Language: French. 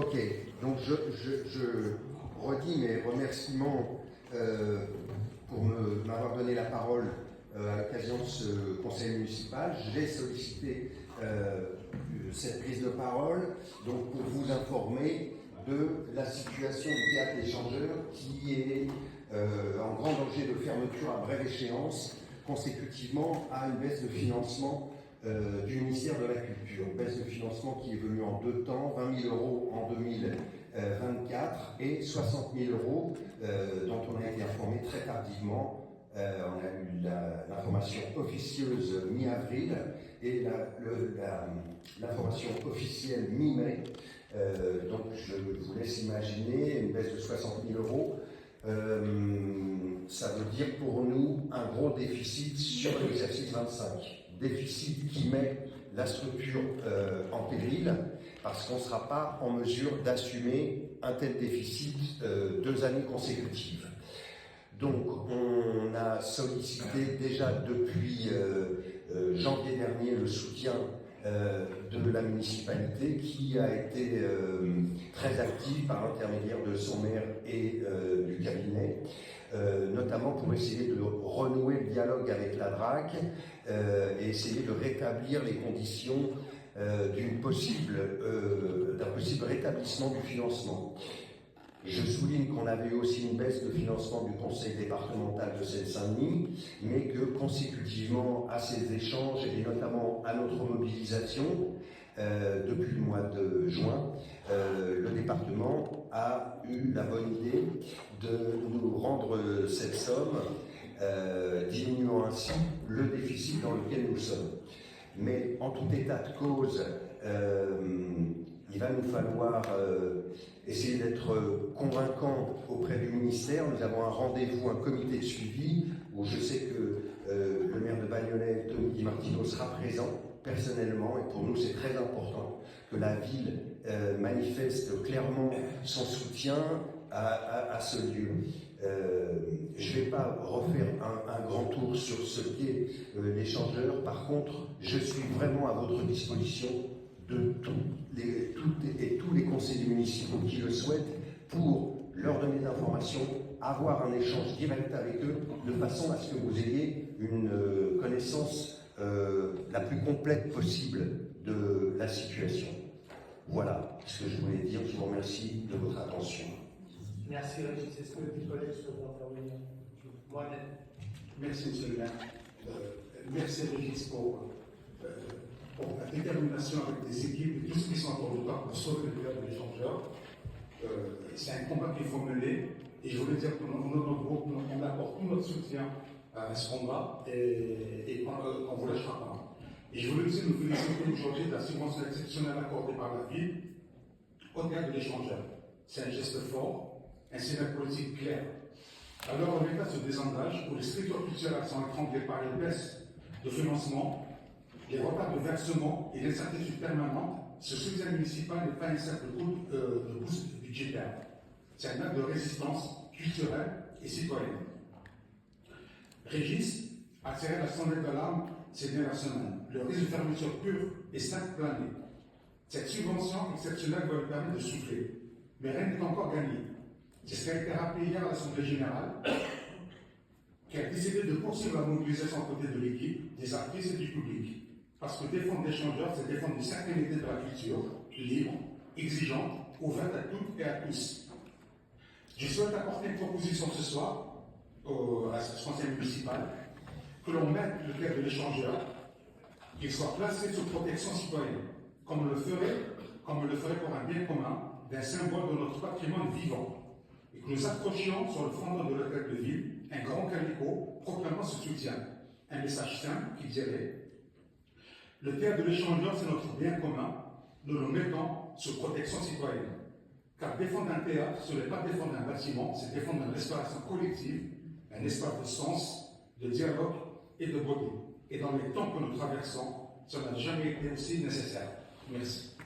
Ok, donc je redis mes remerciements pour m'avoir donné la parole à l'occasion de ce conseil municipal. J'ai sollicité cette prise de parole donc pour vous informer de la situation du théâtre échangeur qui est en grand danger de fermeture à brève échéance consécutivement à une baisse de financement du ministère de la Culture. Baisse de financement qui est venue en deux temps, 20 000 € en 2024 et 60 000 € dont on a été informé très tardivement. On a eu l'information officieuse mi-avril et l'information officielle mi-mai. Donc je vous laisse imaginer une baisse de 60 000 €. Ça veut dire pour nous un gros déficit sur l'exercice 25. Déficit qui met la structure en péril parce qu'on ne sera pas en mesure d'assumer un tel déficit 2 années consécutives. Donc on a sollicité déjà depuis janvier dernier le soutien de la municipalité qui a été très active par l'intermédiaire de son maire et du cabinet, notamment pour essayer de renouer le dialogue avec la DRAC et essayer de rétablir les conditions d'un possible rétablissement du financement. Je souligne qu'on avait eu aussi une baisse de financement du conseil départemental de Seine-Saint-Denis, mais que consécutivement à ces échanges et notamment à notre mobilisation depuis le mois de juin, le département a eu la bonne idée de nous rendre cette somme, diminuant ainsi le déficit dans lequel nous sommes. Mais en tout état de cause, il va nous falloir essayer d'être convaincant auprès du ministère. Nous avons un rendez-vous, un comité de suivi, où je sais que le maire de Bagnolet, Tony Di Martino, sera présent personnellement, et pour nous c'est très important que la ville manifeste clairement son soutien à ce lieu. Je ne vais pas refaire un grand tour sur ce qu'est l'échangeur. Par contre, je suis vraiment à votre disposition de tous les conseillers municipaux qui le souhaitent pour leur donner des informations, avoir un échange direct avec eux, de façon à ce que vous ayez une connaissance la plus complète possible de la situation. Voilà ce que je voulais dire. Je vous remercie de votre attention. Merci Régis. Est-ce que les collègues souhaitent intervenir? Mohamed. Merci monsieur le maire. Merci Régis pour la détermination avec des équipes et tout ce qui sont autour de toi pour sauver le théâtre de l'échangeur. C'est un combat qu'il faut mener et je voulais dire que notre groupe, on apporte tout notre soutien à ce combat et on ne vous lâchera pas. Et je voulais aussi nous féliciter aujourd'hui de la subvention exceptionnelle accordée par la ville au théâtre de l'échangeur. C'est un geste fort, un signal politique clair. Alors l'État se désengage, où les structures culturelles sont étranglées par les baisses de financement, les retards de versement et l'incertitude permanente, ce soutien municipal n'est pas un simple coup de boost budgétaire. C'est un acte de résistance culturelle et citoyenne. Régis a tiré la sonnette d'alarme ces dernières semaines. Le risque de fermeture pure est 5 planées. Cette subvention exceptionnelle va lui permettre de souffler. Mais rien n'est encore gagné. C'est ce qui a été rappelé hier à l'Assemblée générale, qui a décidé de poursuivre la mobilisation à côté de l'équipe, des artistes et du public. Parce que défendre l'échangeur, c'est défendre une certaine idée de la culture, libre, exigeante, ouverte à toutes et à tous. Je souhaite apporter une proposition ce soir à ce conseil municipal, que l'on mette le théâtre de l'échangeur, qu'il soit placé sous protection citoyenne, comme on le ferait pour un bien commun, d'un symbole de notre patrimoine vivant, et que nous accrochions sur le fondement de l'hôtel de ville un grand calicot proclamant ce soutien, un message simple qui dirait: le théâtre de l'échangeur, c'est notre bien commun, nous le mettons sous protection citoyenne. Car défendre un théâtre, ce n'est pas défendre un bâtiment, c'est défendre une restauration collective, un espace de sens, de dialogue et de beauté. Et dans les temps que nous traversons, ça n'a jamais été aussi nécessaire. Merci.